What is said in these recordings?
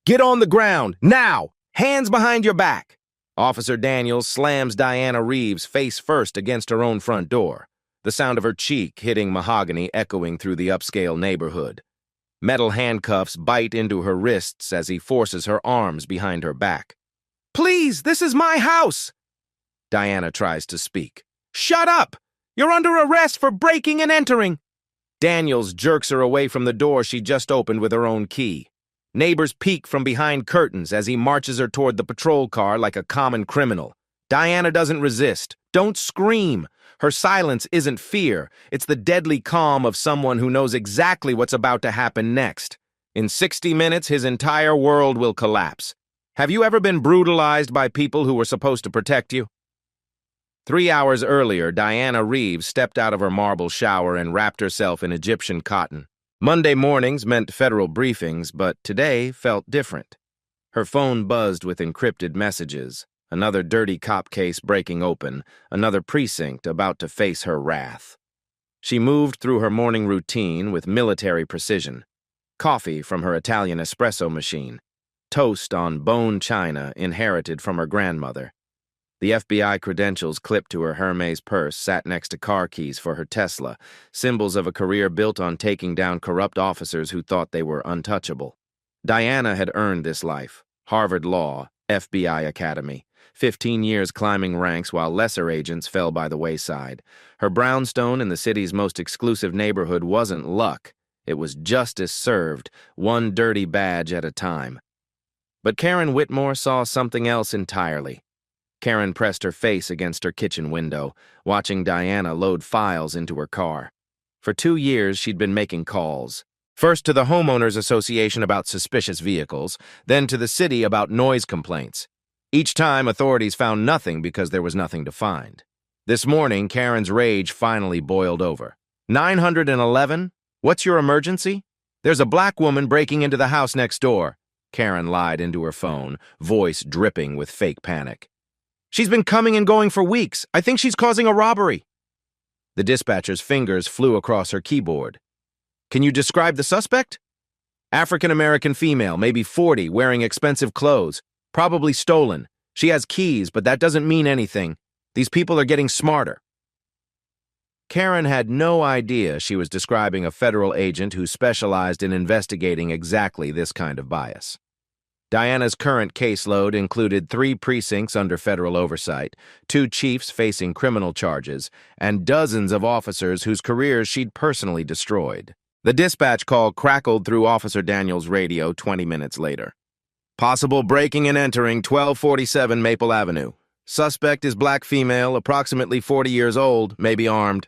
Get on the ground, now! Hands behind your back! Officer Daniels slams Diana Reeves face first against her own front door, the sound of her cheek hitting mahogany echoing through the upscale neighborhood. Metal handcuffs bite into her wrists as he forces her arms behind her back. "Please, this is my house!" Diana tries to speak. "Shut up! You're under arrest for breaking and entering!" Daniels jerks her away from the door she just opened with her own key. Neighbors peek from behind curtains as he marches her toward the patrol car like a common criminal. Diana doesn't resist. Don't scream. Her silence isn't fear. It's the deadly calm of someone who knows exactly what's about to happen next. In 60 minutes, his entire world will collapse. Have you ever been brutalized by people who were supposed to protect you? 3 hours earlier, Diana Reeves stepped out of her marble shower and wrapped herself in Egyptian cotton. Monday mornings meant federal briefings, but today felt different. Her phone buzzed with encrypted messages, another dirty cop case breaking open, another precinct about to face her wrath. She moved through her morning routine with military precision. Coffee from her Italian espresso machine, toast on bone china inherited from her grandmother. The FBI credentials clipped to her Hermes purse sat next to car keys for her Tesla, symbols of a career built on taking down corrupt officers who thought they were untouchable. Diana had earned this life. Harvard Law, FBI Academy, 15 years climbing ranks while lesser agents fell by the wayside. Her brownstone in the city's most exclusive neighborhood wasn't luck. It was justice served, one dirty badge at a time. But Karen Whitmore saw something else entirely. Karen pressed her face against her kitchen window, watching Diana load files into her car. For 2 years, she'd been making calls. First to the Homeowners Association about suspicious vehicles, then to the city about noise complaints. Each time, authorities found nothing because there was nothing to find. This morning, Karen's rage finally boiled over. 911? What's your emergency? There's a black woman breaking into the house next door. Karen lied into her phone, voice dripping with fake panic. She's been coming and going for weeks. I think she's causing a robbery. The dispatcher's fingers flew across her keyboard. Can you describe the suspect? African-American female, maybe 40, wearing expensive clothes. Probably stolen. She has keys, but that doesn't mean anything. These people are getting smarter. Karen had no idea she was describing a federal agent who specialized in investigating exactly this kind of bias. Diana's current caseload included 3 precincts under federal oversight, 2 chiefs facing criminal charges, and dozens of officers whose careers she'd personally destroyed. The dispatch call crackled through Officer Daniels' radio 20 minutes later. Possible breaking and entering 1247 Maple Avenue. Suspect is black female, approximately 40 years old, maybe armed.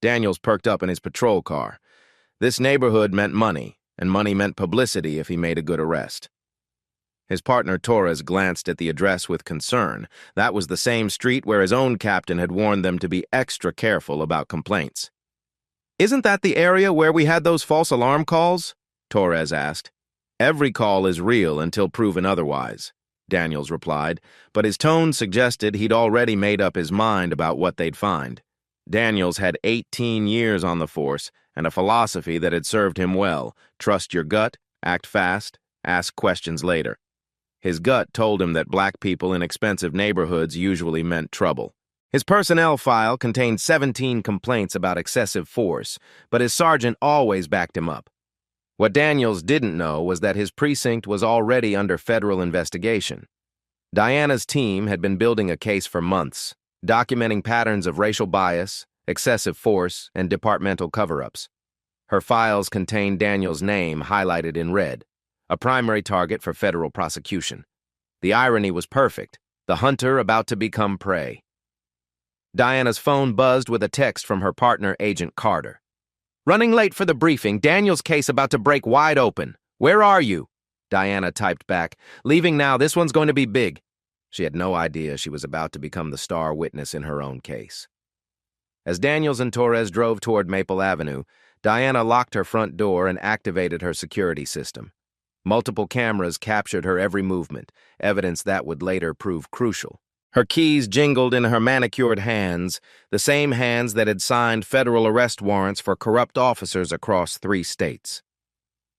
Daniels perked up in his patrol car. This neighborhood meant money, and money meant publicity if he made a good arrest. His partner Torres glanced at the address with concern. That was the same street where his own captain had warned them to be extra careful about complaints. Isn't that the area where we had those false alarm calls? Torres asked. Every call is real until proven otherwise, Daniels replied, but his tone suggested he'd already made up his mind about what they'd find. Daniels had 18 years on the force and a philosophy that had served him well. Trust your gut, act fast, ask questions later. His gut told him that black people in expensive neighborhoods usually meant trouble. His personnel file contained 17 complaints about excessive force, but his sergeant always backed him up. What Daniels didn't know was that his precinct was already under federal investigation. Diana's team had been building a case for months, documenting patterns of racial bias, excessive force, and departmental cover-ups. Her files contained Daniels' name highlighted in red, a primary target for federal prosecution. The irony was perfect, the hunter about to become prey. Diana's phone buzzed with a text from her partner, Agent Carter. Running late for the briefing, Daniel's case about to break wide open. Where are you? Diana typed back. Leaving now, this one's going to be big. She had no idea she was about to become the star witness in her own case. As Daniels and Torres drove toward Maple Avenue, Diana locked her front door and activated her security system. Multiple cameras captured her every movement, evidence that would later prove crucial. Her keys jingled in her manicured hands, the same hands that had signed federal arrest warrants for corrupt officers across 3 states.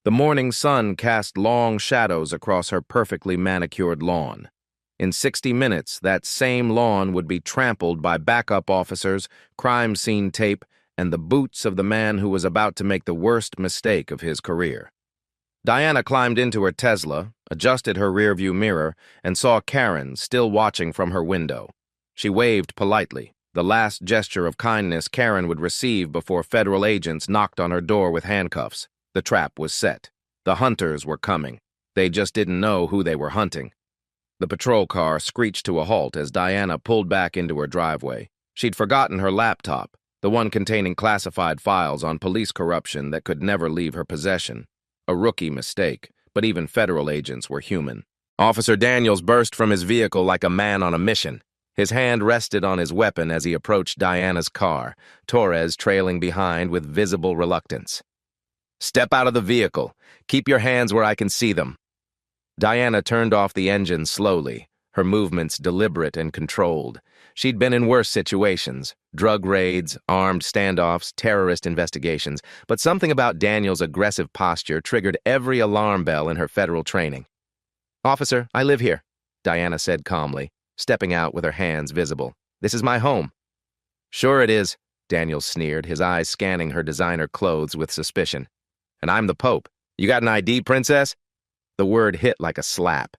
The morning sun cast long shadows across her perfectly manicured lawn. In 60 minutes, that same lawn would be trampled by backup officers, crime scene tape, and the boots of the man who was about to make the worst mistake of his career. Diana climbed into her Tesla, adjusted her rearview mirror, and saw Karen still watching from her window. She waved politely, the last gesture of kindness Karen would receive before federal agents knocked on her door with handcuffs. The trap was set. The hunters were coming. They just didn't know who they were hunting. The patrol car screeched to a halt as Diana pulled back into her driveway. She'd forgotten her laptop, the one containing classified files on police corruption that could never leave her possession. A rookie mistake, but even federal agents were human. Officer Daniels burst from his vehicle like a man on a mission. His hand rested on his weapon as he approached Diana's car, Torres trailing behind with visible reluctance. "Step out of the vehicle. Keep your hands where I can see them." Diana turned off the engine slowly, her movements deliberate and controlled. She'd been in worse situations, drug raids, armed standoffs, terrorist investigations, but something about Daniel's aggressive posture triggered every alarm bell in her federal training. "Officer, I live here," Diana said calmly, stepping out with her hands visible. "This is my home." "Sure it is," Daniel sneered, his eyes scanning her designer clothes with suspicion. "And I'm the Pope. You got an ID, princess?" The word hit like a slap.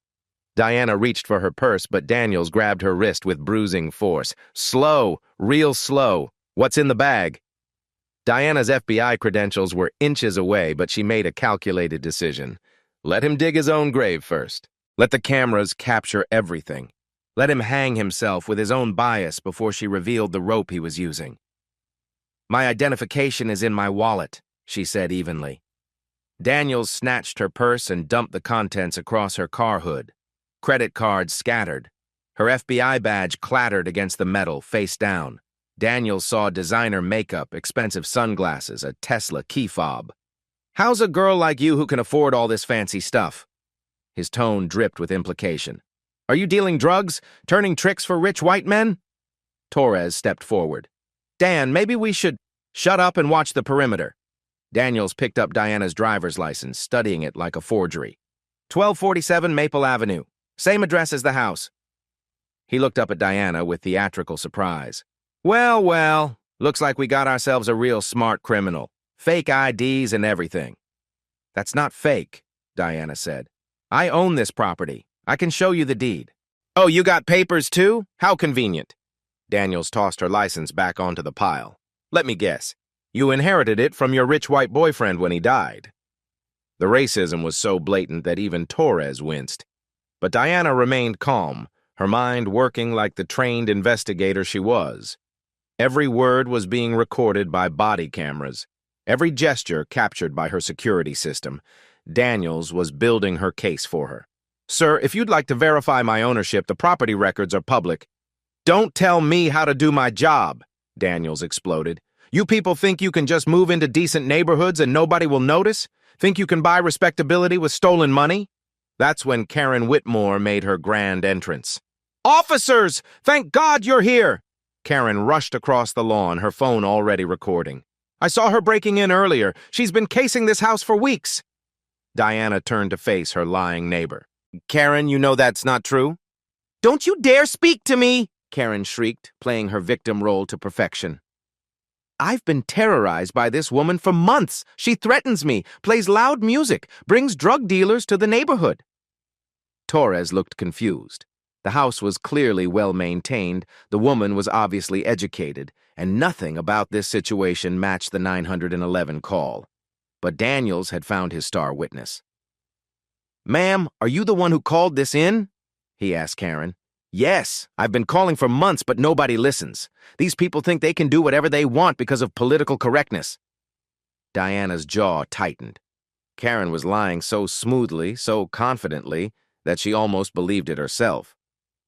Diana reached for her purse, but Daniels grabbed her wrist with bruising force. "Slow, real slow. What's in the bag?" Diana's FBI credentials were inches away, but she made a calculated decision. Let him dig his own grave first. Let the cameras capture everything. Let him hang himself with his own bias before she revealed the rope he was using. "My identification is in my wallet," she said evenly. Daniels snatched her purse and dumped the contents across her car hood. Credit cards scattered. Her FBI badge clattered against the metal, face down. Daniels saw designer makeup, expensive sunglasses, a Tesla key fob. "How's a girl like you who can afford all this fancy stuff?" His tone dripped with implication. "Are you dealing drugs? Turning tricks for rich white men?" Torres stepped forward. "Dan, maybe we should..." "Shut up and watch the perimeter." Daniels picked up Diana's driver's license, studying it like a forgery. 1247 Maple Avenue. Same address as the house. He looked up at Diana with theatrical surprise. Well, well, looks like we got ourselves a real smart criminal. Fake IDs and everything." "That's not fake," Diana said. "I own this property. I can show you the deed." "Oh, you got papers too? How convenient." Daniels tossed her license back onto the pile. "Let me guess. You inherited it from your rich white boyfriend when he died." The racism was so blatant that even Torres winced. But Diana remained calm, her mind working like the trained investigator she was. Every word was being recorded by body cameras, every gesture captured by her security system. Daniels was building her case for her. "Sir, if you'd like to verify my ownership, the property records are public." "Don't tell me how to do my job," Daniels exploded. "You people think you can just move into decent neighborhoods and nobody will notice? Think you can buy respectability with stolen money?" That's when Karen Whitmore made her grand entrance. "Officers! Thank God you're here!" Karen rushed across the lawn, her phone already recording. "I saw her breaking in earlier. She's been casing this house for weeks." Diana turned to face her lying neighbor. "Karen, you know that's not true." "Don't you dare speak to me!" Karen shrieked, playing her victim role to perfection. "I've been terrorized by this woman for months. She threatens me, plays loud music, brings drug dealers to the neighborhood." Torres looked confused. The house was clearly well-maintained, the woman was obviously educated, and nothing about this situation matched the 911 call. But Daniels had found his star witness. "Ma'am, are you the one who called this in?" he asked Karen. "Yes, I've been calling for months, but nobody listens. These people think they can do whatever they want because of political correctness." Diana's jaw tightened. Karen was lying so smoothly, so confidently, that she almost believed it herself.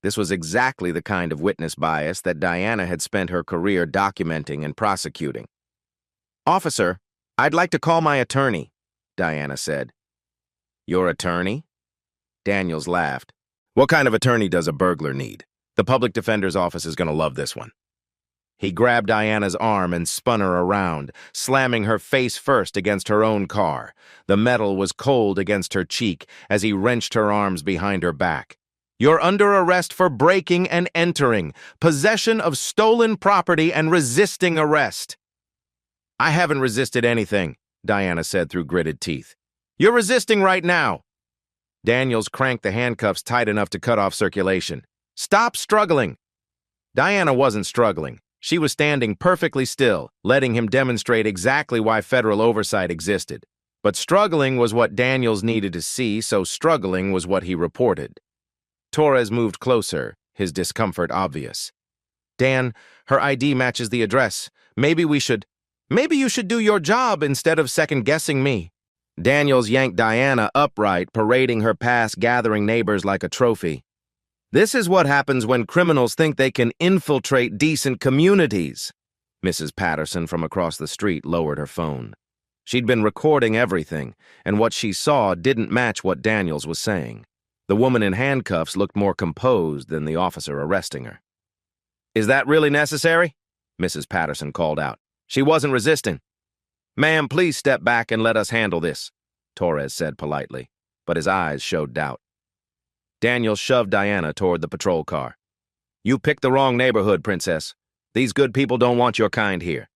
This was exactly the kind of witness bias that Diana had spent her career documenting and prosecuting. "Officer, I'd like to call my attorney," Diana said. "Your attorney?" Daniels laughed. "What kind of attorney does a burglar need? The public defender's office is going to love this one." He grabbed Diana's arm and spun her around, slamming her face first against her own car. The metal was cold against her cheek as he wrenched her arms behind her back. "You're under arrest for breaking and entering, possession of stolen property, and resisting arrest." "I haven't resisted anything," Diana said through gritted teeth. "You're resisting right now." Daniels cranked the handcuffs tight enough to cut off circulation. "Stop struggling." Diana wasn't struggling. She was standing perfectly still, letting him demonstrate exactly why federal oversight existed. But struggling was what Daniels needed to see, so struggling was what he reported. Torres moved closer, his discomfort obvious. "Dan, her ID matches the address. Maybe you should do your job instead of second-guessing me." Daniels yanked Diana upright, parading her past gathering neighbors like a trophy. "This is what happens when criminals think they can infiltrate decent communities." Mrs. Patterson from across the street lowered her phone. She'd been recording everything, and what she saw didn't match what Daniels was saying. The woman in handcuffs looked more composed than the officer arresting her. "Is that really necessary?" Mrs. Patterson called out. "She wasn't resisting." "Ma'am, please step back and let us handle this," Torres said politely, but his eyes showed doubt. Daniel shoved Diana toward the patrol car. "You picked the wrong neighborhood, Princess. These good people don't want your kind here."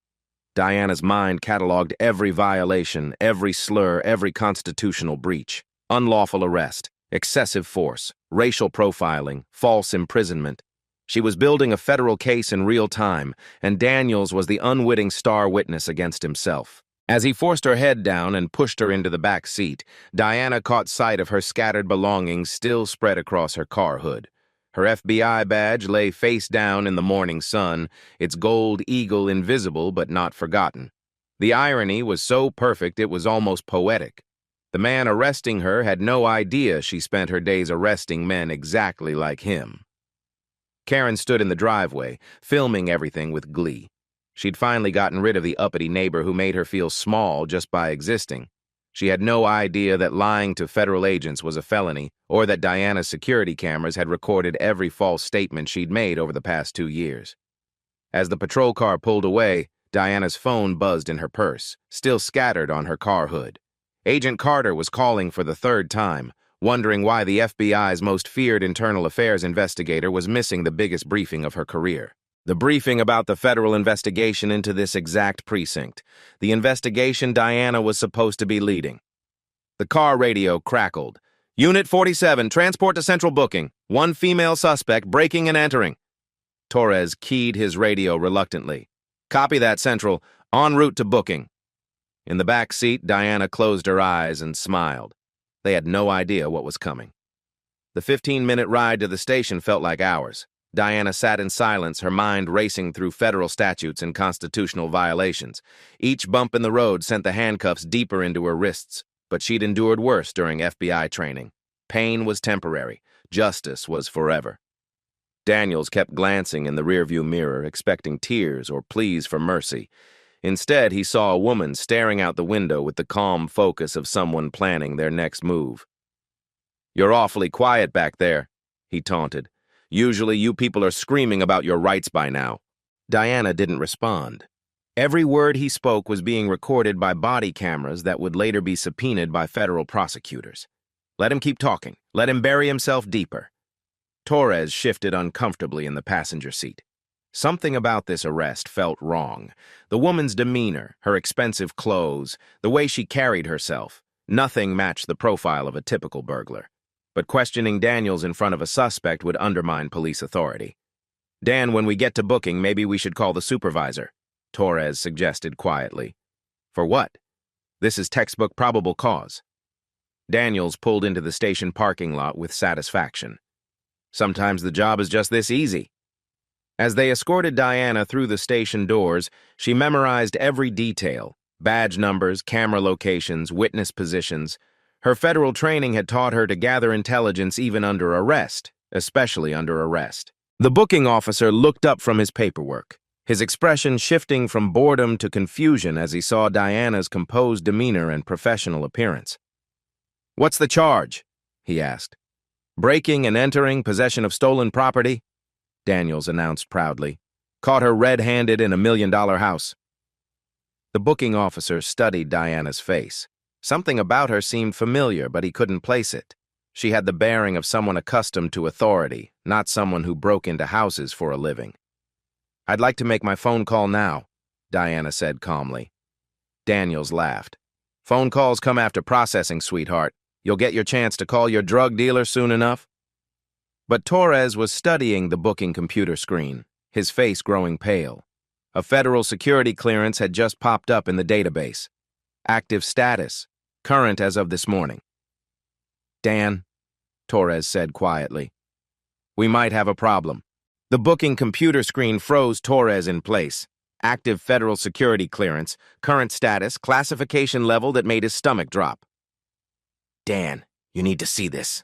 Diana's mind cataloged every violation, every slur, every constitutional breach. Unlawful arrest, excessive force, racial profiling, false imprisonment. She was building a federal case in real time, and Daniels was the unwitting star witness against himself. As he forced her head down and pushed her into the back seat, Diana caught sight of her scattered belongings still spread across her car hood. Her FBI badge lay face down in the morning sun, its gold eagle invisible but not forgotten. The irony was so perfect it was almost poetic. The man arresting her had no idea she spent her days arresting men exactly like him. Karen stood in the driveway, filming everything with glee. She'd finally gotten rid of the uppity neighbor who made her feel small just by existing. She had no idea that lying to federal agents was a felony, or that Diana's security cameras had recorded every false statement she'd made over the past 2 years. As the patrol car pulled away, Diana's phone buzzed in her purse, still scattered on her car hood. Agent Carter was calling for the 3rd time, wondering why the FBI's most feared internal affairs investigator was missing the biggest briefing of her career. The briefing about the federal investigation into this exact precinct. The investigation Diana was supposed to be leading. The car radio crackled. "Unit 47, transport to central booking. 1 female suspect breaking and entering." Torres keyed his radio reluctantly. "Copy that, Central. En route to booking." In the back seat, Diana closed her eyes and smiled. They had no idea what was coming. The 15-minute ride to the station felt like hours. Diana sat in silence, her mind racing through federal statutes and constitutional violations. Each bump in the road sent the handcuffs deeper into her wrists, but she'd endured worse during FBI training. Pain was temporary. Justice was forever. Daniels kept glancing in the rearview mirror, expecting tears or pleas for mercy. Instead, he saw a woman staring out the window with the calm focus of someone planning their next move. "You're awfully quiet back there," he taunted. "Usually you people are screaming about your rights by now." Diana didn't respond. Every word he spoke was being recorded by body cameras that would later be subpoenaed by federal prosecutors. Let him keep talking. Let him bury himself deeper. Torres shifted uncomfortably in the passenger seat. Something about this arrest felt wrong. The woman's demeanor, her expensive clothes, the way she carried herself. Nothing matched the profile of a typical burglar. But questioning Daniels in front of a suspect would undermine police authority. "Dan, when we get to booking, maybe we should call the supervisor," Torres suggested quietly. "For what? This is textbook probable cause." Daniels pulled into the station parking lot with satisfaction. Sometimes the job is just this easy. As they escorted Diana through the station doors, she memorized every detail: badge numbers, camera locations, witness positions. Her federal training had taught her to gather intelligence even under arrest, especially under arrest. The booking officer looked up from his paperwork, his expression shifting from boredom to confusion as he saw Diana's composed demeanor and professional appearance. "What's the charge?" he asked. "Breaking and entering, possession of stolen property," Daniels announced proudly. Caught her red-handed in a $1 million house. The booking officer studied Diana's face. Something about her seemed familiar, but he couldn't place it. She had the bearing of someone accustomed to authority, not someone who broke into houses for a living. "I'd like to make my phone call now," Diana said calmly. Daniels laughed. "Phone calls come after processing, sweetheart. You'll get your chance to call your drug dealer soon enough." But Torres was studying the booking computer screen, his face growing pale. A federal security clearance had just popped up in the database. Active status, current as of this morning. "Dan," Torres said quietly, "we might have a problem." The booking computer screen froze Torres in place. Active federal security clearance, current status, classification level that made his stomach drop. "Dan, you need to see this,"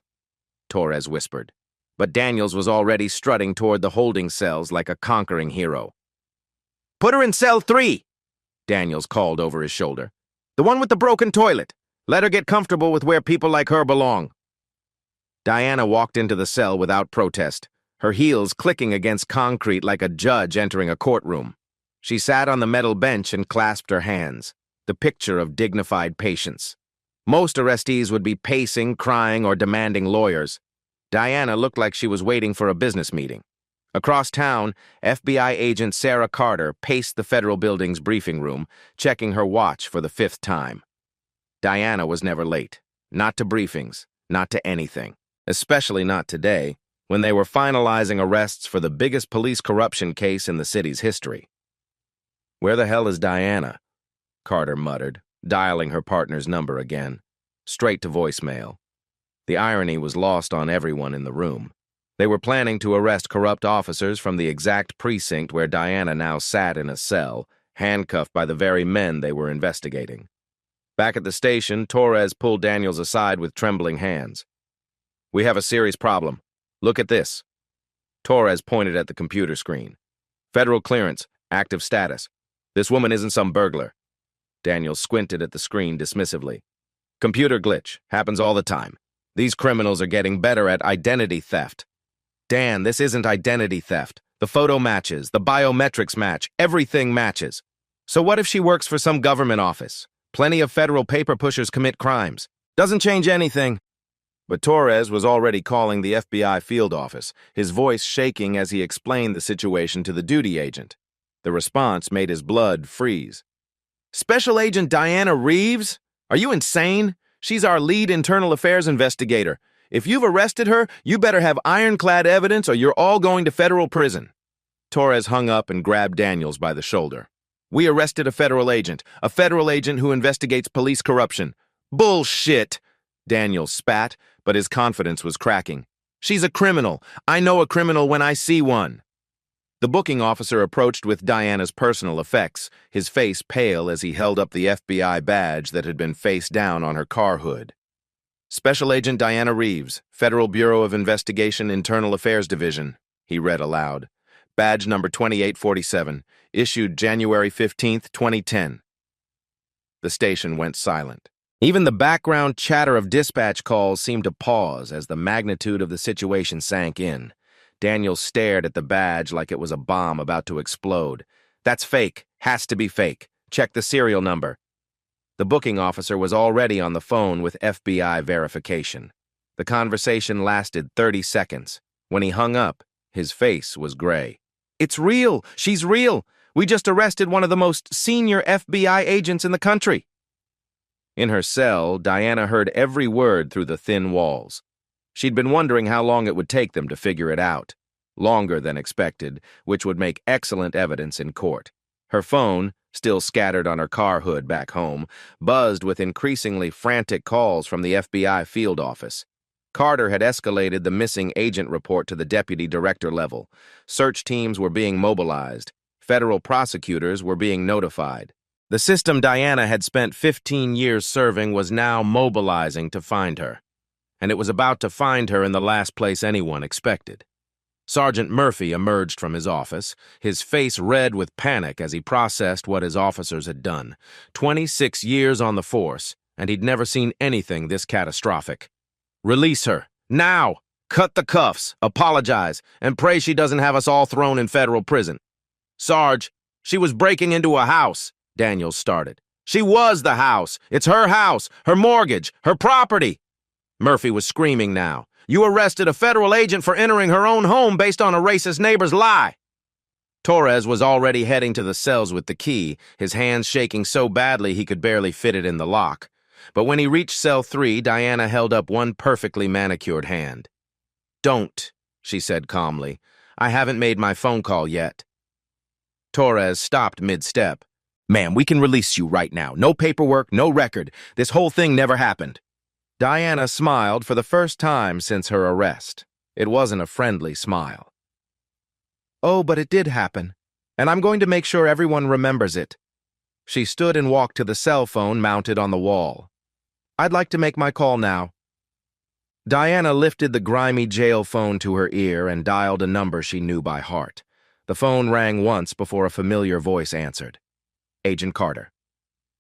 Torres whispered. But Daniels was already strutting toward the holding cells like a conquering hero. "Put her in cell 3, Daniels called over his shoulder. "The one with the broken toilet. Let her get comfortable with where people like her belong." Diana walked into the cell without protest, her heels clicking against concrete like a judge entering a courtroom. She sat on the metal bench and clasped her hands, the picture of dignified patience. Most arrestees would be pacing, crying, or demanding lawyers. Diana looked like she was waiting for a business meeting. Across town, FBI agent Sarah Carter paced the federal building's briefing room, checking her watch for the 5th time. Diana was never late. Not to briefings, not to anything. Especially not today, when they were finalizing arrests for the biggest police corruption case in the city's history. "Where the hell is Diana?" Carter muttered, dialing her partner's number again. Straight to voicemail. The irony was lost on everyone in the room. They were planning to arrest corrupt officers from the exact precinct where Diana now sat in a cell, handcuffed by the very men they were investigating. Back at the station, Torres pulled Daniels aside with trembling hands. "We have a serious problem. Look at this." Torres pointed at the computer screen. "Federal clearance, active status. This woman isn't some burglar." Daniels squinted at the screen dismissively. "Computer glitch. Happens all the time. These criminals are getting better at identity theft." "Dan, this isn't identity theft. The photo matches, the biometrics match, everything matches. So what if she works for some government office? Plenty of federal paper pushers commit crimes. Doesn't change anything." But Torres was already calling the FBI field office, his voice shaking as he explained the situation to the duty agent. The response made his blood freeze. "Special Agent Diana Reeves? Are you insane? She's our lead internal affairs investigator. If you've arrested her, you better have ironclad evidence or you're all going to federal prison." Torres hung up and grabbed Daniels by the shoulder. "We arrested a federal agent who investigates police corruption." "Bullshit!" Daniels spat, but his confidence was cracking. "She's a criminal. I know a criminal when I see one." The booking officer approached with Diana's personal effects, his face pale as he held up the FBI badge that had been face down on her car hood. "Special Agent Diana Reeves, Federal Bureau of Investigation, Internal Affairs Division," he read aloud. "Badge number 2847, issued January 15th, 2010. The station went silent. Even the background chatter of dispatch calls seemed to pause as the magnitude of the situation sank in. Daniel stared at the badge like it was a bomb about to explode. "That's fake. Has to be fake. Check the serial number." The booking officer was already on the phone with FBI verification. The conversation lasted 30 seconds. When he hung up, his face was gray. "It's real. She's real. We just arrested one of the most senior FBI agents in the country." In her cell, Diana heard every word through the thin walls. She'd been wondering how long it would take them to figure it out. Longer than expected, which would make excellent evidence in court. Her phone, still scattered on her car hood back home, buzzed with increasingly frantic calls from the FBI field office. Carter had escalated the missing agent report to the deputy director level. Search teams were being mobilized. Federal prosecutors were being notified. The system Diana had spent 15 years serving was now mobilizing to find her. And it was about to find her in the last place anyone expected. Sergeant Murphy emerged from his office, his face red with panic as he processed what his officers had done. 26 years on the force, and he'd never seen anything this catastrophic. "Release her, now! Cut the cuffs, apologize, and pray she doesn't have us all thrown in federal prison." Sarge, she was breaking into a house, Daniels started. She was the house. It's her house, her mortgage, her property. Murphy was screaming now. You arrested a federal agent for entering her own home based on a racist neighbor's lie. Torres was already heading to the cells with the key, his hands shaking so badly he could barely fit it in the lock. But when he reached cell 3, Diana held up one perfectly manicured hand. Don't, she said calmly. I haven't made my phone call yet. Torres stopped mid-step. Ma'am, we can release you right now. No paperwork, no record. This whole thing never happened. Diana smiled for the first time since her arrest. It wasn't a friendly smile. Oh, but it did happen, and I'm going to make sure everyone remembers it. She stood and walked to the cell phone mounted on the wall. I'd like to make my call now. Diana lifted the grimy jail phone to her ear and dialed a number she knew by heart. The phone rang once before a familiar voice answered. Agent Carter.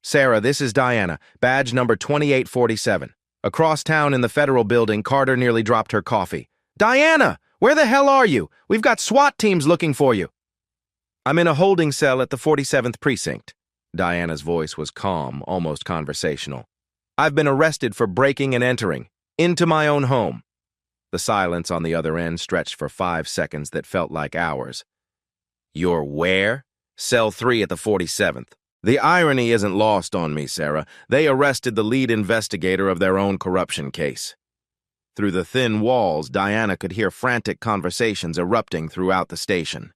Sarah, this is Diana, badge number 2847. Across town in the federal building, Carter nearly dropped her coffee. Diana! Where the hell are you? We've got SWAT teams looking for you. I'm in a holding cell at the 47th precinct. Diana's voice was calm, almost conversational. I've been arrested for breaking and entering, into my own home. The silence on the other end stretched for 5 seconds that felt like hours. You're where? Cell 3 at the 47th. The irony isn't lost on me, Sarah. They arrested the lead investigator of their own corruption case. Through the thin walls, Diana could hear frantic conversations erupting throughout the station.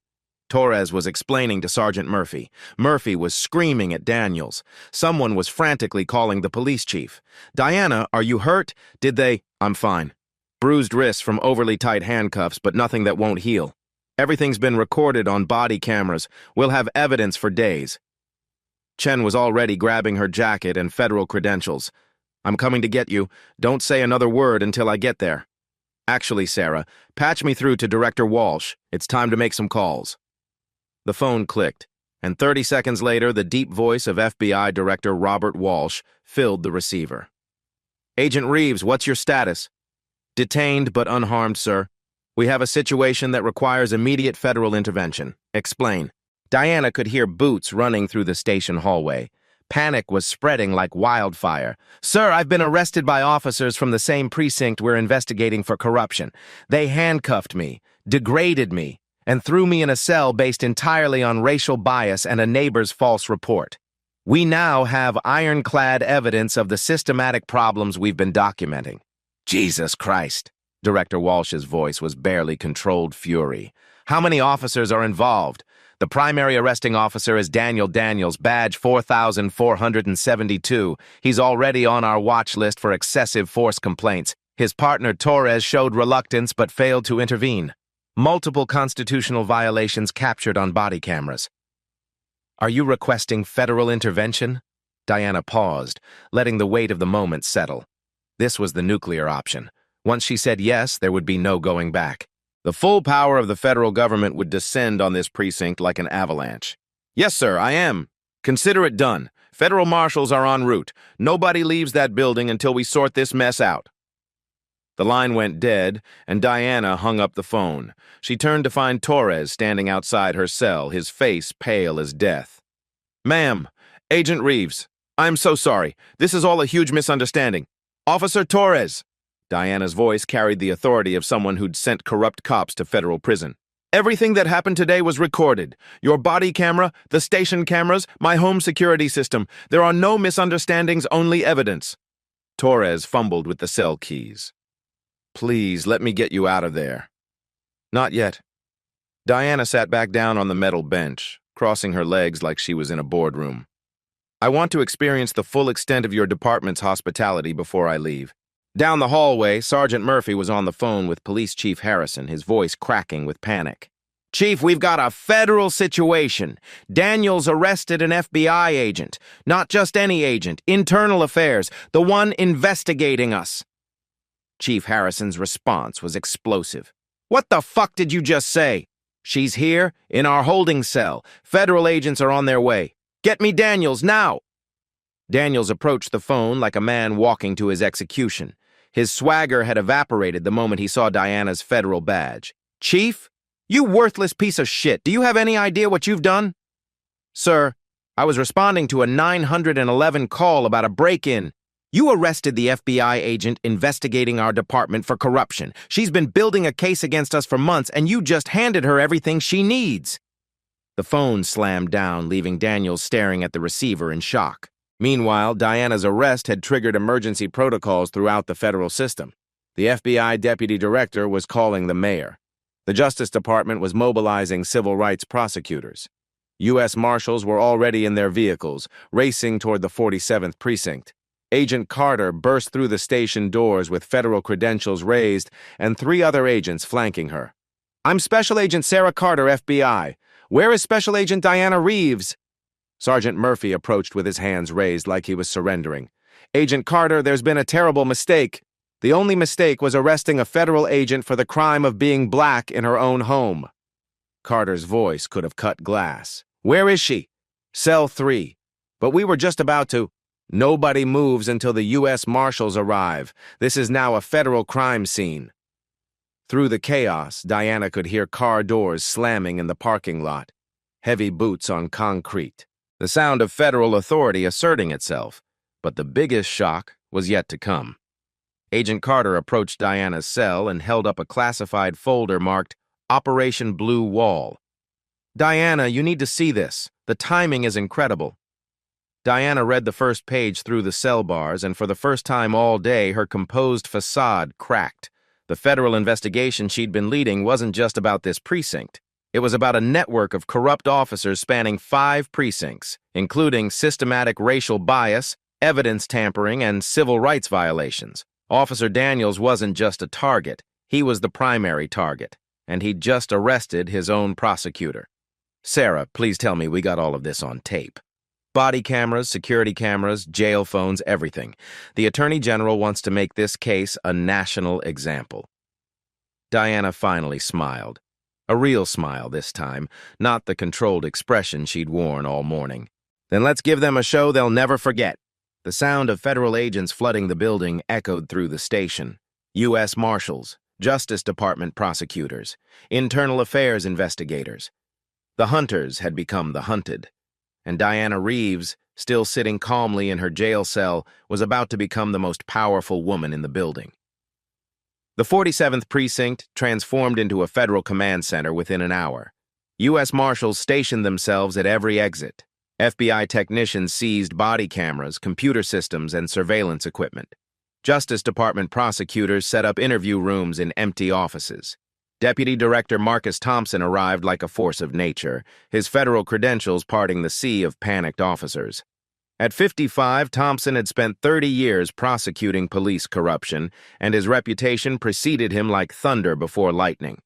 Torres was explaining to Sergeant Murphy. Murphy was screaming at Daniels. Someone was frantically calling the police chief. Diana, are you hurt? Did they? I'm fine. Bruised wrists from overly tight handcuffs, but nothing that won't heal. Everything's been recorded on body cameras. We'll have evidence for days. Chen was already grabbing her jacket and federal credentials. I'm coming to get you. Don't say another word until I get there. Actually, Sarah, patch me through to Director Walsh. It's time to make some calls. The phone clicked, and 30 seconds later, the deep voice of FBI Director Robert Walsh filled the receiver. Agent Reeves, what's your status? Detained but unharmed, sir. We have a situation that requires immediate federal intervention. Explain. Diana could hear boots running through the station hallway. Panic was spreading like wildfire. Sir, I've been arrested by officers from the same precinct we're investigating for corruption. They handcuffed me, degraded me, and threw me in a cell based entirely on racial bias and a neighbor's false report. We now have ironclad evidence of the systematic problems we've been documenting. Jesus Christ. Director Walsh's voice was barely controlled fury. How many officers are involved? The primary arresting officer is Daniel Daniels, badge 4472. He's already on our watch list for excessive force complaints. His partner Torres showed reluctance but failed to intervene. Multiple constitutional violations captured on body cameras. Are you requesting federal intervention? Diana paused, letting the weight of the moment settle. This was the nuclear option. Once she said yes, there would be no going back. The full power of the federal government would descend on this precinct like an avalanche. Yes, sir, I am. Consider it done. Federal marshals are en route. Nobody leaves that building until we sort this mess out. The line went dead, and Diana hung up the phone. She turned to find Torres standing outside her cell, his face pale as death. Ma'am, Agent Reeves, I'm so sorry. This is all a huge misunderstanding. Officer Torres. Diana's voice carried the authority of someone who'd sent corrupt cops to federal prison. Everything that happened today was recorded. Your body camera, the station cameras, my home security system. There are no misunderstandings, only evidence. Torres fumbled with the cell keys. Please, let me get you out of there. Not yet. Diana sat back down on the metal bench, crossing her legs like she was in a boardroom. I want to experience the full extent of your department's hospitality before I leave. Down the hallway, Sergeant Murphy was on the phone with Police Chief Harrison, his voice cracking with panic. Chief, we've got a federal situation. Daniels arrested an FBI agent. Not just any agent, internal affairs, the one investigating us. Chief Harrison's response was explosive. What the fuck did you just say? She's here, in our holding cell. Federal agents are on their way. Get me Daniels, now! Daniels approached the phone like a man walking to his execution. His swagger had evaporated the moment he saw Diana's federal badge. Chief? You worthless piece of shit, do you have any idea what you've done? Sir, I was responding to a 911 call about a break-in. You arrested the FBI agent investigating our department for corruption. She's been building a case against us for months, and you just handed her everything she needs. The phone slammed down, leaving Daniels staring at the receiver in shock. Meanwhile, Diana's arrest had triggered emergency protocols throughout the federal system. The FBI deputy director was calling the mayor. The Justice Department was mobilizing civil rights prosecutors. U.S. Marshals were already in their vehicles, racing toward the 47th precinct. Agent Carter burst through the station doors with federal credentials raised and 3 other agents flanking her. "I'm Special Agent Sarah Carter, FBI. Where is Special Agent Diana Reeves?" Sergeant Murphy approached with his hands raised like he was surrendering. "Agent Carter, there's been a terrible mistake. The only mistake was arresting a federal agent for the crime of being black in her own home." Carter's voice could have cut glass. "Where is she?" "Cell 3. But we were just about to—" "Nobody moves until the U.S. Marshals arrive. This is now a federal crime scene." Through the chaos, Diana could hear car doors slamming in the parking lot. Heavy boots on concrete. The sound of federal authority asserting itself. But the biggest shock was yet to come. Agent Carter approached Diana's cell and held up a classified folder marked Operation Blue Wall. "Diana, you need to see this. The timing is incredible." Diana read the first page through the cell bars, and for the first time all day, her composed facade cracked. The federal investigation she'd been leading wasn't just about this precinct. It was about a network of corrupt officers spanning 5 precincts, including systematic racial bias, evidence tampering, and civil rights violations. Officer Daniels wasn't just a target, he was the primary target, and he'd just arrested his own prosecutor. "Sarah, please tell me we got all of this on tape." "Body cameras, security cameras, jail phones, everything. The Attorney General wants to make this case a national example." Diana finally smiled. A real smile this time, not the controlled expression she'd worn all morning. "Then let's give them a show they'll never forget." The sound of federal agents flooding the building echoed through the station. U.S. Marshals, Justice Department prosecutors, internal affairs investigators. The hunters had become the hunted, and Diana Reeves, still sitting calmly in her jail cell, was about to become the most powerful woman in the building. The 47th precinct transformed into a federal command center within an hour. U.S. Marshals stationed themselves at every exit. FBI technicians seized body cameras, computer systems, and surveillance equipment. Justice Department prosecutors set up interview rooms in empty offices. Deputy Director Marcus Thompson arrived like a force of nature, his federal credentials parting the sea of panicked officers. At 55, Thompson had spent 30 years prosecuting police corruption, and his reputation preceded him like thunder before lightning.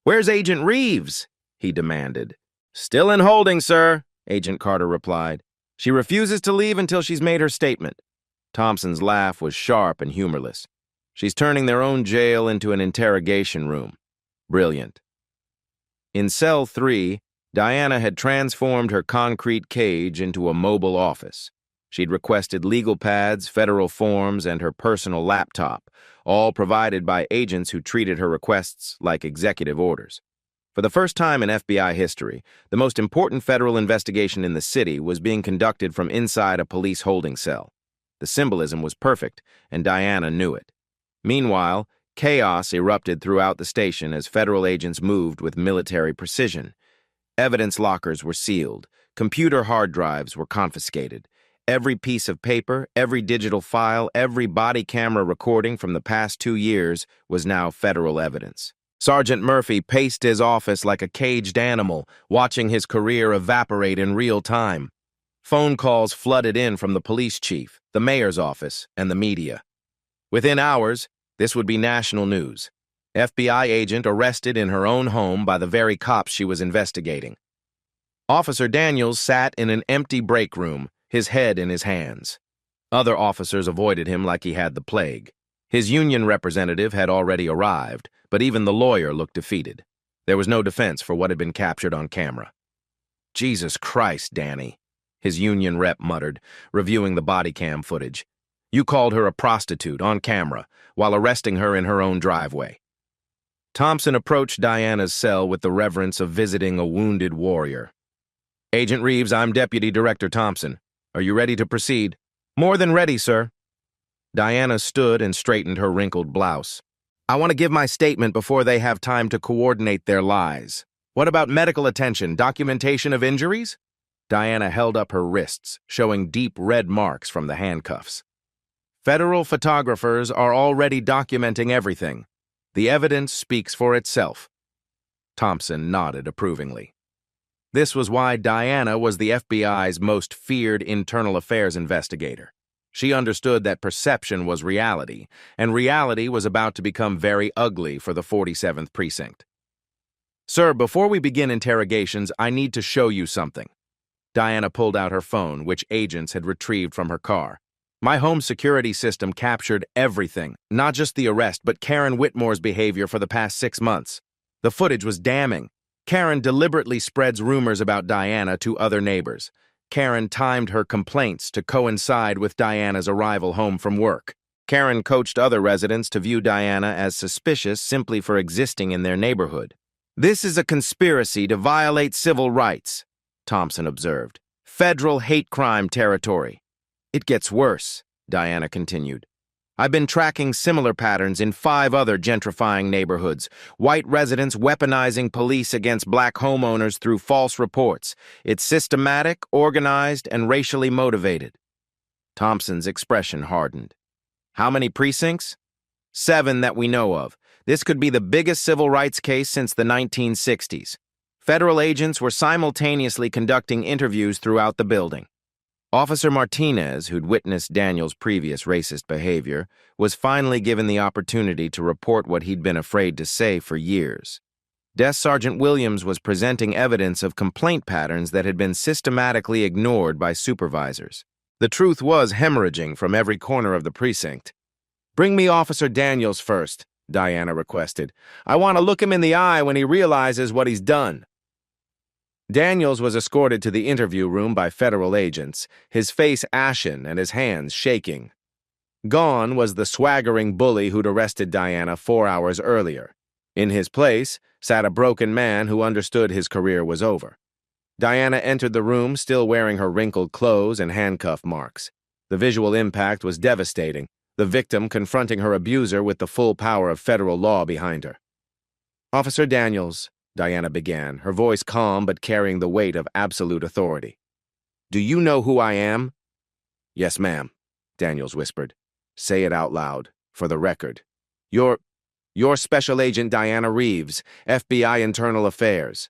"Where's Agent Reeves?" he demanded. "Still in holding, sir," Agent Carter replied. "She refuses to leave until she's made her statement." Thompson's laugh was sharp and humorless. "She's turning their own jail into an interrogation room." Brilliant. In Cell 3, Diana had transformed her concrete cage into a mobile office. She'd requested legal pads, federal forms, and her personal laptop, all provided by agents who treated her requests like executive orders. For the first time in FBI history, the most important federal investigation in the city was being conducted from inside a police holding cell. The symbolism was perfect, and Diana knew it. Meanwhile, chaos erupted throughout the station as federal agents moved with military precision. Evidence lockers were sealed. Computer hard drives were confiscated. Every piece of paper, every digital file, every body camera recording from the past 2 years was now federal evidence. Sergeant Murphy paced his office like a caged animal, watching his career evaporate in real time. Phone calls flooded in from the police chief, the mayor's office, and the media. Within hours, this would be national news. FBI agent arrested in her own home by the very cops she was investigating. Officer Daniels sat in an empty break room, his head in his hands. Other officers avoided him like he had the plague. His union representative had already arrived, but even the lawyer looked defeated. There was no defense for what had been captured on camera. "Jesus Christ, Danny," his union rep muttered, reviewing the body cam footage. "You called her a prostitute on camera while arresting her in her own driveway." Thompson approached Diana's cell with the reverence of visiting a wounded warrior. "Agent Reeves, I'm Deputy Director Thompson. Are you ready to proceed?" "More than ready, sir." Diana stood and straightened her wrinkled blouse. "I want to give my statement before they have time to coordinate their lies. What about medical attention, documentation of injuries?" Diana held up her wrists, showing deep red marks from the handcuffs. "Federal photographers are already documenting everything. The evidence speaks for itself." Thompson nodded approvingly. This was why Diana was the FBI's most feared internal affairs investigator. She understood that perception was reality, and reality was about to become very ugly for the 47th Precinct. "Sir, before we begin interrogations, I need to show you something." Diana pulled out her phone, which agents had retrieved from her car. "My home security system captured everything, not just the arrest, but Karen Whitmore's behavior for the past 6 months. The footage was damning. Karen deliberately spreads rumors about Diana to other neighbors. Karen timed her complaints to coincide with Diana's arrival home from work. Karen coached other residents to view Diana as suspicious simply for existing in their neighborhood. This is a conspiracy to violate civil rights," Thompson observed. "Federal hate crime territory." "It gets worse," Diana continued. "I've been tracking similar patterns in 5 other gentrifying neighborhoods. White residents weaponizing police against black homeowners through false reports. It's systematic, organized, and racially motivated." Thompson's expression hardened. "How many precincts?" 7 that we know of. This could be the biggest civil rights case since the 1960s. Federal agents were simultaneously conducting interviews throughout the building. Officer Martinez, who'd witnessed Daniel's previous racist behavior, was finally given the opportunity to report what he'd been afraid to say for years. Desk Sergeant Williams was presenting evidence of complaint patterns that had been systematically ignored by supervisors. The truth was hemorrhaging from every corner of the precinct. "Bring me Officer Daniels first," Diana requested. "I want to look him in the eye when he realizes what he's done." Daniels was escorted to the interview room by federal agents, his face ashen and his hands shaking. Gone was the swaggering bully who'd arrested Diana 4 hours earlier. In his place sat a broken man who understood his career was over. Diana entered the room still wearing her wrinkled clothes and handcuff marks. The visual impact was devastating, the victim confronting her abuser with the full power of federal law behind her. "Officer Daniels," Diana began, her voice calm but carrying the weight of absolute authority. "Do you know who I am?" "Yes, ma'am," Daniels whispered. "Say it out loud, for the record. You're Special Agent Diana Reeves, FBI Internal Affairs."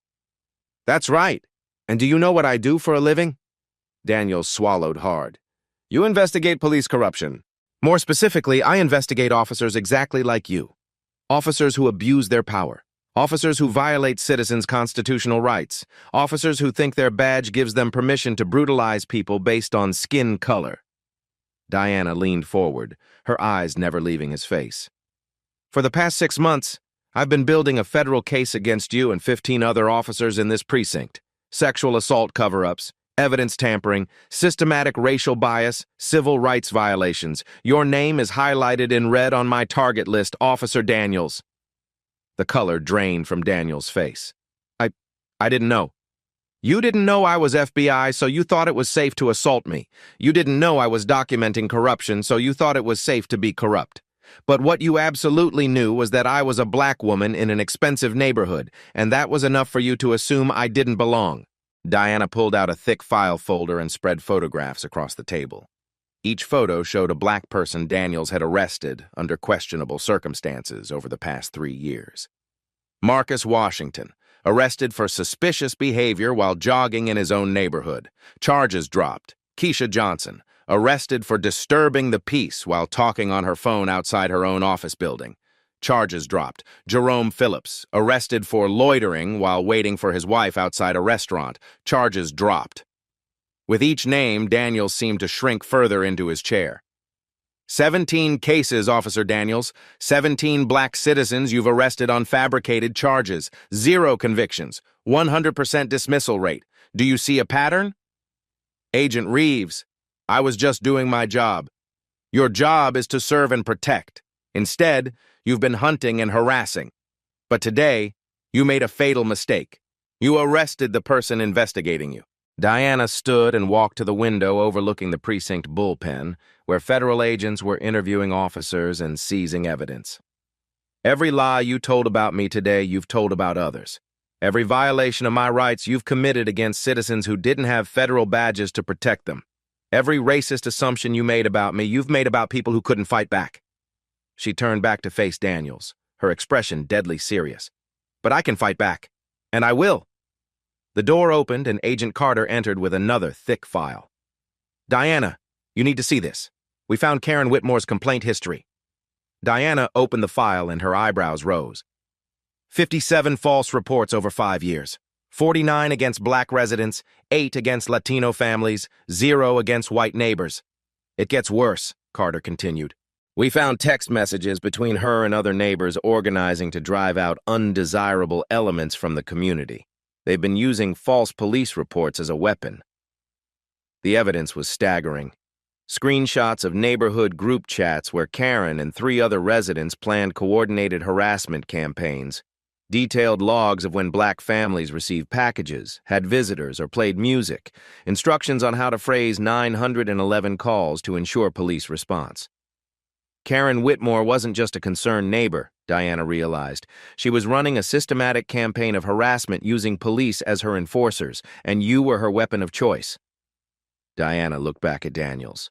"That's right. And do you know what I do for a living?" Daniels swallowed hard. "You investigate police corruption. More specifically, I investigate officers exactly like you. Officers who abuse their power. Officers who violate citizens' constitutional rights. Officers who think their badge gives them permission to brutalize people based on skin color." Diana leaned forward, her eyes never leaving his face. "For the past 6 months, I've been building a federal case against you and 15 other officers in this precinct. Sexual assault cover-ups, evidence tampering, systematic racial bias, civil rights violations. Your name is highlighted in red on my target list, Officer Daniels." The color drained from Daniel's face. I didn't know." "You didn't know I was FBI, so you thought it was safe to assault me. You didn't know I was documenting corruption, so you thought it was safe to be corrupt. But what you absolutely knew was that I was a black woman in an expensive neighborhood, and that was enough for you to assume I didn't belong." Diana pulled out a thick file folder and spread photographs across the table. Each photo showed a black person Daniels had arrested under questionable circumstances over the past 3 years. Marcus Washington, arrested for suspicious behavior while jogging in his own neighborhood. Charges dropped. Keisha Johnson, arrested for disturbing the peace while talking on her phone outside her own office building. Charges dropped. Jerome Phillips, arrested for loitering while waiting for his wife outside a restaurant. Charges dropped. With each name, Daniels seemed to shrink further into his chair. 17 cases, Officer Daniels. 17 black citizens you've arrested on fabricated charges. 0 convictions. 100% dismissal rate. Do you see a pattern? Agent Reeves, I was just doing my job. Your job is to serve and protect. Instead, you've been hunting and harassing. But today, you made a fatal mistake. You arrested the person investigating you. Diana stood and walked to the window overlooking the precinct bullpen, where federal agents were interviewing officers and seizing evidence. Every lie you told about me today, you've told about others. Every violation of my rights you've committed against citizens who didn't have federal badges to protect them. Every racist assumption you made about me, you've made about people who couldn't fight back. She turned back to face Daniels, her expression deadly serious. But I can fight back, and I will. The door opened and Agent Carter entered with another thick file. Diana, you need to see this. We found Karen Whitmore's complaint history. Diana opened the file and her eyebrows rose. 57 false reports over 5 years. 49 against black residents, 8 against Latino families, 0 against white neighbors. It gets worse, Carter continued. We found text messages between her and other neighbors organizing to drive out undesirable elements from the community. They've been using false police reports as a weapon. The evidence was staggering. Screenshots of neighborhood group chats where Karen and 3 other residents planned coordinated harassment campaigns. Detailed logs of when black families received packages, had visitors, or played music. Instructions on how to phrase 911 calls to ensure police response. Karen Whitmore wasn't just a concerned neighbor, Diana realized. She was running a systematic campaign of harassment using police as her enforcers, and you were her weapon of choice. Diana looked back at Daniels.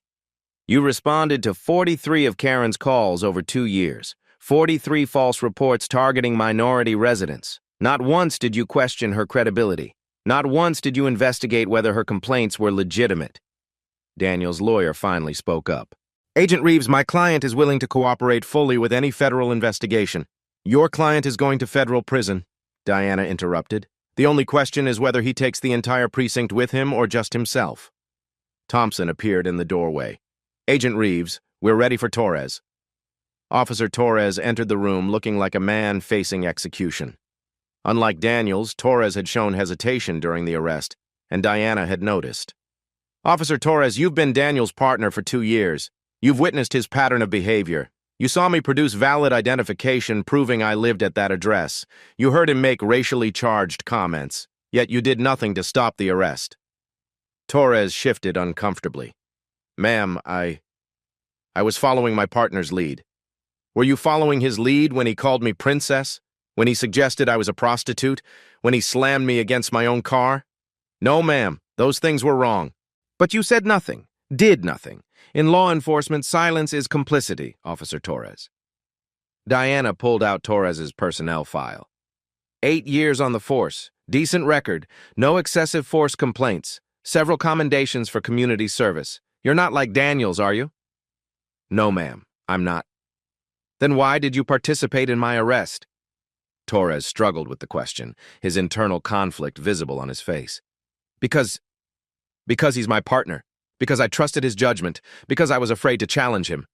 You responded to 43 of Karen's calls over 2 years. 43 false reports targeting minority residents. Not once did you question her credibility. Not once did you investigate whether her complaints were legitimate. Daniels' lawyer finally spoke up. Agent Reeves, my client is willing to cooperate fully with any federal investigation. Your client is going to federal prison, Diana interrupted. The only question is whether he takes the entire precinct with him or just himself. Thompson appeared in the doorway. Agent Reeves, we're ready for Torres. Officer Torres entered the room looking like a man facing execution. Unlike Daniels, Torres had shown hesitation during the arrest, and Diana had noticed. Officer Torres, you've been Daniels' partner for 2 years. You've witnessed his pattern of behavior. You saw me produce valid identification proving I lived at that address. You heard him make racially charged comments, yet you did nothing to stop the arrest. Torres shifted uncomfortably. Ma'am, I was following my partner's lead. Were you following his lead when he called me princess? When he suggested I was a prostitute? When he slammed me against my own car? No, ma'am, those things were wrong. But you said nothing, did nothing. In law enforcement, silence is complicity, Officer Torres. Diana pulled out Torres's personnel file. 8 years on the force, decent record, no excessive force complaints, several commendations for community service. You're not like Daniels, are you? No, ma'am, I'm not. Then why did you participate in my arrest? Torres struggled with the question, his internal conflict visible on his face. Because he's my partner. Because I trusted his judgment, because I was afraid to challenge him.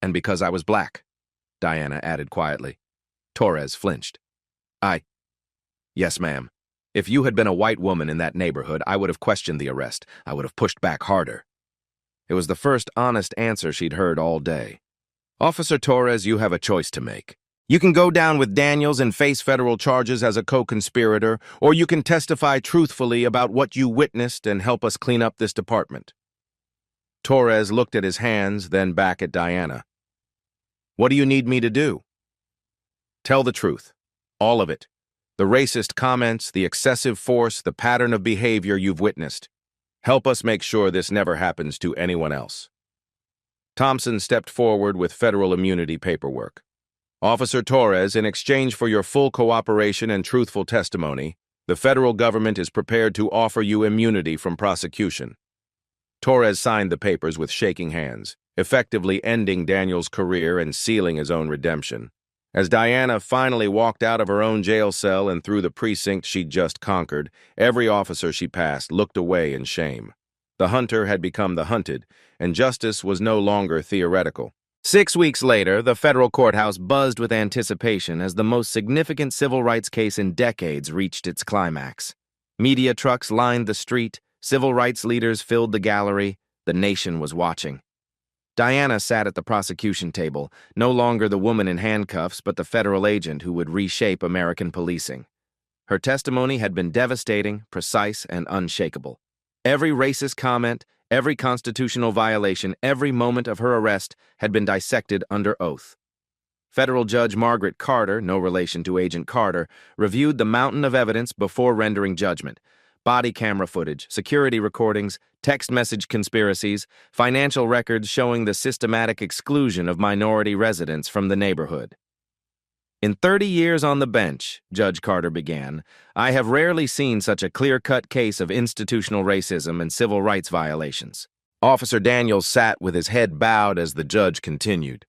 And because I was black, Diana added quietly. Torres flinched. Yes, ma'am. If you had been a white woman in that neighborhood, I would have questioned the arrest. I would have pushed back harder. It was the first honest answer she'd heard all day. Officer Torres, you have a choice to make. You can go down with Daniels and face federal charges as a co-conspirator, or you can testify truthfully about what you witnessed and help us clean up this department. Torres looked at his hands, then back at Diana. What do you need me to do? Tell the truth. All of it. The racist comments, the excessive force, the pattern of behavior you've witnessed. Help us make sure this never happens to anyone else. Thompson stepped forward with federal immunity paperwork. Officer Torres, in exchange for your full cooperation and truthful testimony, the federal government is prepared to offer you immunity from prosecution. Torres signed the papers with shaking hands, effectively ending Daniels' career and sealing his own redemption. As Diana finally walked out of her own jail cell and through the precinct she'd just conquered, every officer she passed looked away in shame. The hunter had become the hunted, and justice was no longer theoretical. 6 weeks later, the federal courthouse buzzed with anticipation as the most significant civil rights case in decades reached its climax. Media trucks lined the street, civil rights leaders filled the gallery, the nation was watching. Diana sat at the prosecution table, no longer the woman in handcuffs, but the federal agent who would reshape American policing. Her testimony had been devastating, precise, and unshakable. Every racist comment, every constitutional violation, every moment of her arrest had been dissected under oath. Federal Judge Margaret Carter, no relation to Agent Carter, reviewed the mountain of evidence before rendering judgment. Body camera footage, security recordings, text message conspiracies, financial records showing the systematic exclusion of minority residents from the neighborhood. In 30 years on the bench, Judge Carter began, I have rarely seen such a clear-cut case of institutional racism and civil rights violations. Officer Daniels sat with his head bowed as the judge continued.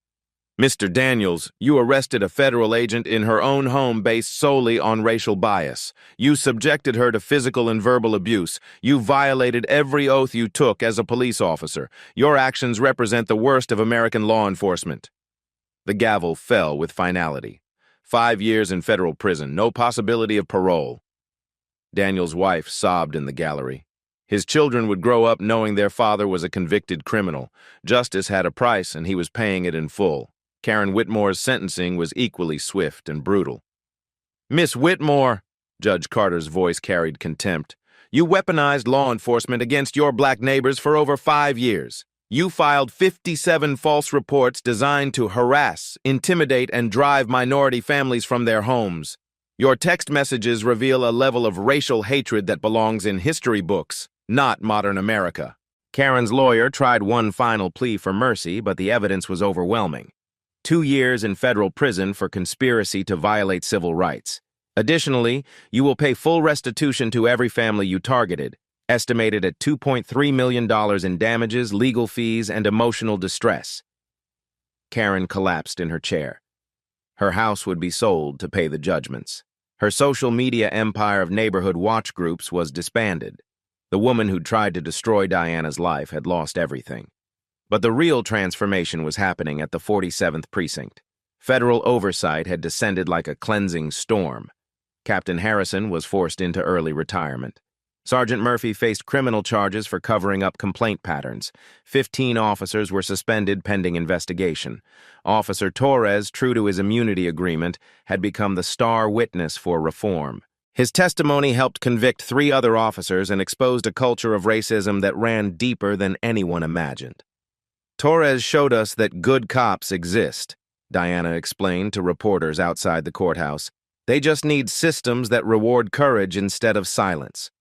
Mr. Daniels, you arrested a federal agent in her own home based solely on racial bias. You subjected her to physical and verbal abuse. You violated every oath you took as a police officer. Your actions represent the worst of American law enforcement. The gavel fell with finality. 5 years in federal prison, no possibility of parole. Daniels' wife sobbed in the gallery. His children would grow up knowing their father was a convicted criminal. Justice had a price, and he was paying it in full. Karen Whitmore's sentencing was equally swift and brutal. Miss Whitmore, Judge Carter's voice carried contempt, you weaponized law enforcement against your black neighbors for over 5 years. You filed 57 false reports designed to harass, intimidate, and drive minority families from their homes. Your text messages reveal a level of racial hatred that belongs in history books, not modern America. Karen's lawyer tried one final plea for mercy, but the evidence was overwhelming. 2 years in federal prison for conspiracy to violate civil rights. Additionally, you will pay full restitution to every family you targeted, estimated at $2.3 million in damages, legal fees, and emotional distress. Karen collapsed in her chair. Her house would be sold to pay the judgments. Her social media empire of neighborhood watch groups was disbanded. The woman who'd tried to destroy Diana's life had lost everything. But the real transformation was happening at the 47th Precinct. Federal oversight had descended like a cleansing storm. Captain Harrison was forced into early retirement. Sergeant Murphy faced criminal charges for covering up complaint patterns. 15 officers were suspended pending investigation. Officer Torres, true to his immunity agreement, had become the star witness for reform. His testimony helped convict 3 other officers and exposed a culture of racism that ran deeper than anyone imagined. Torres showed us that good cops exist, Diana explained to reporters outside the courthouse. They just need systems that reward courage instead of silence.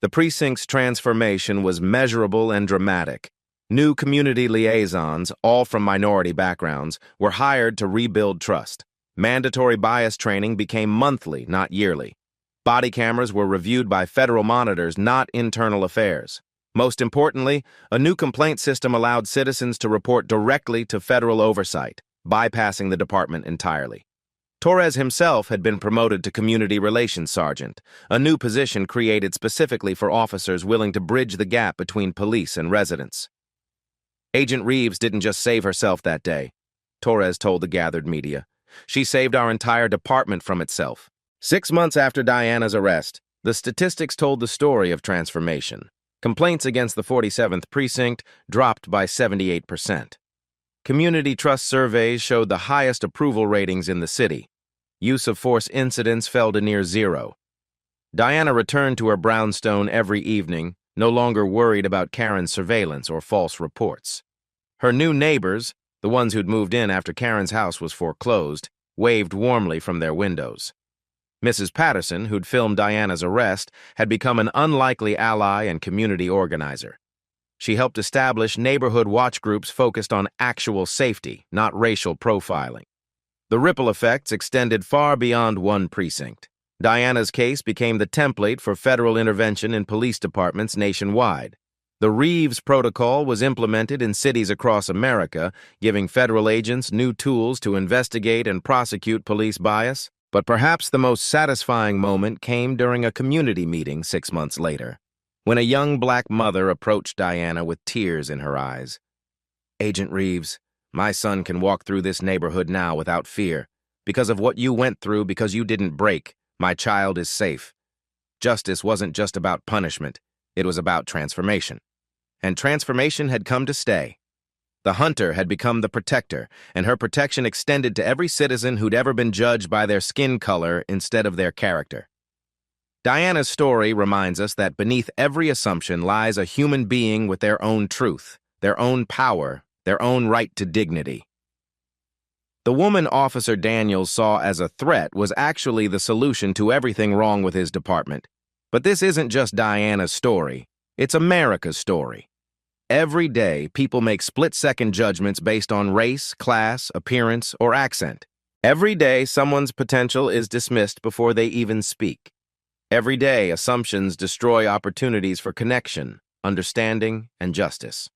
The precinct's transformation was measurable and dramatic. New community liaisons, all from minority backgrounds, were hired to rebuild trust. Mandatory bias training became monthly, not yearly. Body cameras were reviewed by federal monitors, not internal affairs. Most importantly, a new complaint system allowed citizens to report directly to federal oversight, bypassing the department entirely. Torres himself had been promoted to Community Relations Sergeant, a new position created specifically for officers willing to bridge the gap between police and residents. Agent Reeves didn't just save herself that day, Torres told the gathered media. She saved our entire department from itself. 6 months after Diana's arrest, the statistics told the story of transformation. Complaints against the 47th Precinct dropped by 78%. Community trust surveys showed the highest approval ratings in the city. Use of force incidents fell to near 0. Diana returned to her brownstone every evening, no longer worried about Karen's surveillance or false reports. Her new neighbors, the ones who'd moved in after Karen's house was foreclosed, waved warmly from their windows. Mrs. Patterson, who'd filmed Diana's arrest, had become an unlikely ally and community organizer. She helped establish neighborhood watch groups focused on actual safety, not racial profiling. The ripple effects extended far beyond one precinct. Diana's case became the template for federal intervention in police departments nationwide. The Reeves Protocol was implemented in cities across America, giving federal agents new tools to investigate and prosecute police bias. But perhaps the most satisfying moment came during a community meeting 6 months later, when a young black mother approached Diana with tears in her eyes. Agent Reeves, my son can walk through this neighborhood now without fear. Because of what you went through, because you didn't break, my child is safe. Justice wasn't just about punishment, it was about transformation. And transformation had come to stay. The hunter had become the protector, and her protection extended to every citizen who'd ever been judged by their skin color instead of their character. Diana's story reminds us that beneath every assumption lies a human being with their own truth, their own power, their own right to dignity. The woman Officer Daniels saw as a threat was actually the solution to everything wrong with his department. But this isn't just Diana's story, it's America's story. Every day, people make split-second judgments based on race, class, appearance, or accent. Every day, someone's potential is dismissed before they even speak. Every day, assumptions destroy opportunities for connection, understanding, and justice.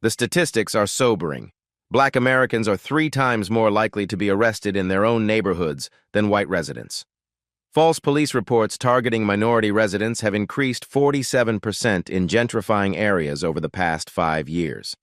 The statistics are sobering. Black Americans are 3 times more likely to be arrested in their own neighborhoods than white residents. False police reports targeting minority residents have increased 47% in gentrifying areas over the past 5 years.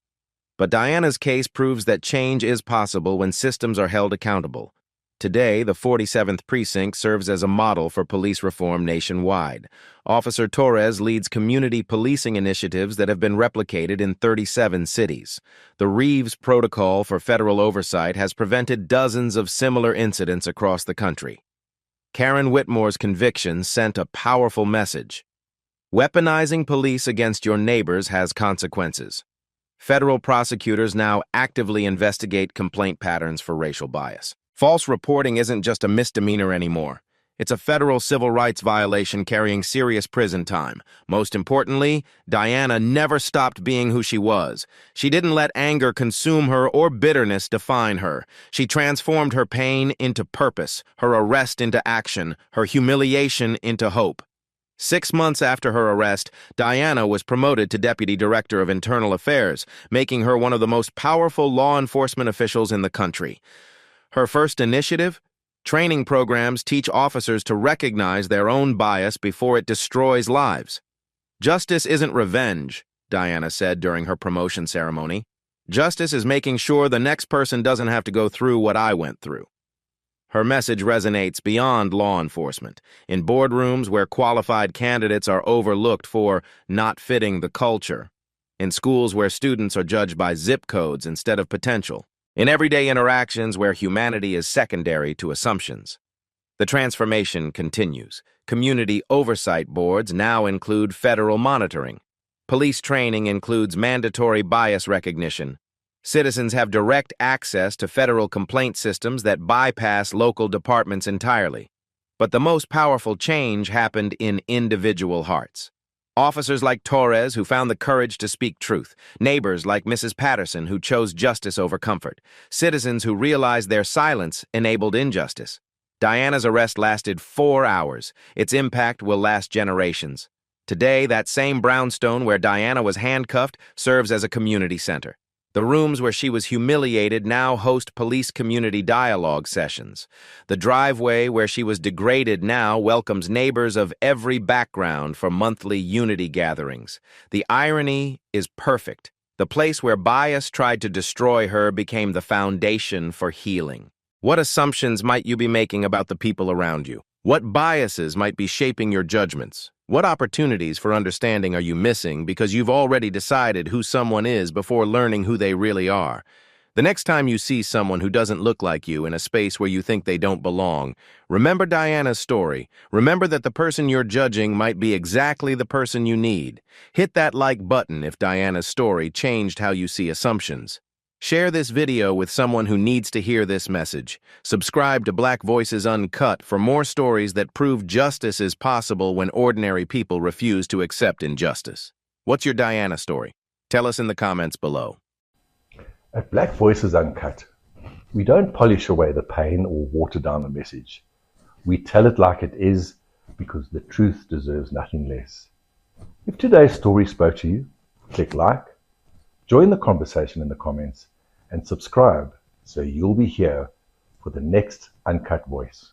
But Diana's case proves that change is possible when systems are held accountable. Today, the 47th Precinct serves as a model for police reform nationwide. Officer Torres leads community policing initiatives that have been replicated in 37 cities. The Reeves Protocol for Federal Oversight has prevented dozens of similar incidents across the country. Karen Whitmore's conviction sent a powerful message. Weaponizing police against your neighbors has consequences. Federal prosecutors now actively investigate complaint patterns for racial bias. False reporting isn't just a misdemeanor anymore. It's a federal civil rights violation carrying serious prison time. Most importantly, Diana never stopped being who she was. She didn't let anger consume her or bitterness define her. She transformed her pain into purpose, her arrest into action, her humiliation into hope. 6 months after her arrest, Diana was promoted to Deputy Director of Internal Affairs, making her one of the most powerful law enforcement officials in the country. Her first initiative? Training programs teach officers to recognize their own bias before it destroys lives. Justice isn't revenge, Diana said during her promotion ceremony. Justice is making sure the next person doesn't have to go through what I went through. Her message resonates beyond law enforcement, in boardrooms where qualified candidates are overlooked for not fitting the culture, in schools where students are judged by zip codes instead of potential, in everyday interactions where humanity is secondary to assumptions. The transformation continues. Community oversight boards now include federal monitoring. Police training includes mandatory bias recognition. Citizens have direct access to federal complaint systems that bypass local departments entirely. But the most powerful change happened in individual hearts. Officers like Torres, who found the courage to speak truth. Neighbors like Mrs. Patterson, who chose justice over comfort. Citizens who realized their silence enabled injustice. Diana's arrest lasted 4 hours. Its impact will last generations. Today, that same brownstone where Diana was handcuffed serves as a community center. The rooms where she was humiliated now host police community dialogue sessions. The driveway where she was degraded now welcomes neighbors of every background for monthly unity gatherings. The irony is perfect. The place where bias tried to destroy her became the foundation for healing. What assumptions might you be making about the people around you? What biases might be shaping your judgments? What opportunities for understanding are you missing because you've already decided who someone is before learning who they really are? The next time you see someone who doesn't look like you in a space where you think they don't belong, remember Diana's story. Remember that the person you're judging might be exactly the person you need. Hit that like button if Diana's story changed how you see assumptions. Share this video with someone who needs to hear this message. Subscribe to Black Voices Uncut for more stories that prove justice is possible when ordinary people refuse to accept injustice. What's your Diana story? Tell us in the comments below. At Black Voices Uncut, we don't polish away the pain or water down the message. We tell it like it is because the truth deserves nothing less. If today's story spoke to you, click like, join the conversation in the comments, and subscribe so you'll be here for the next Uncut Voice.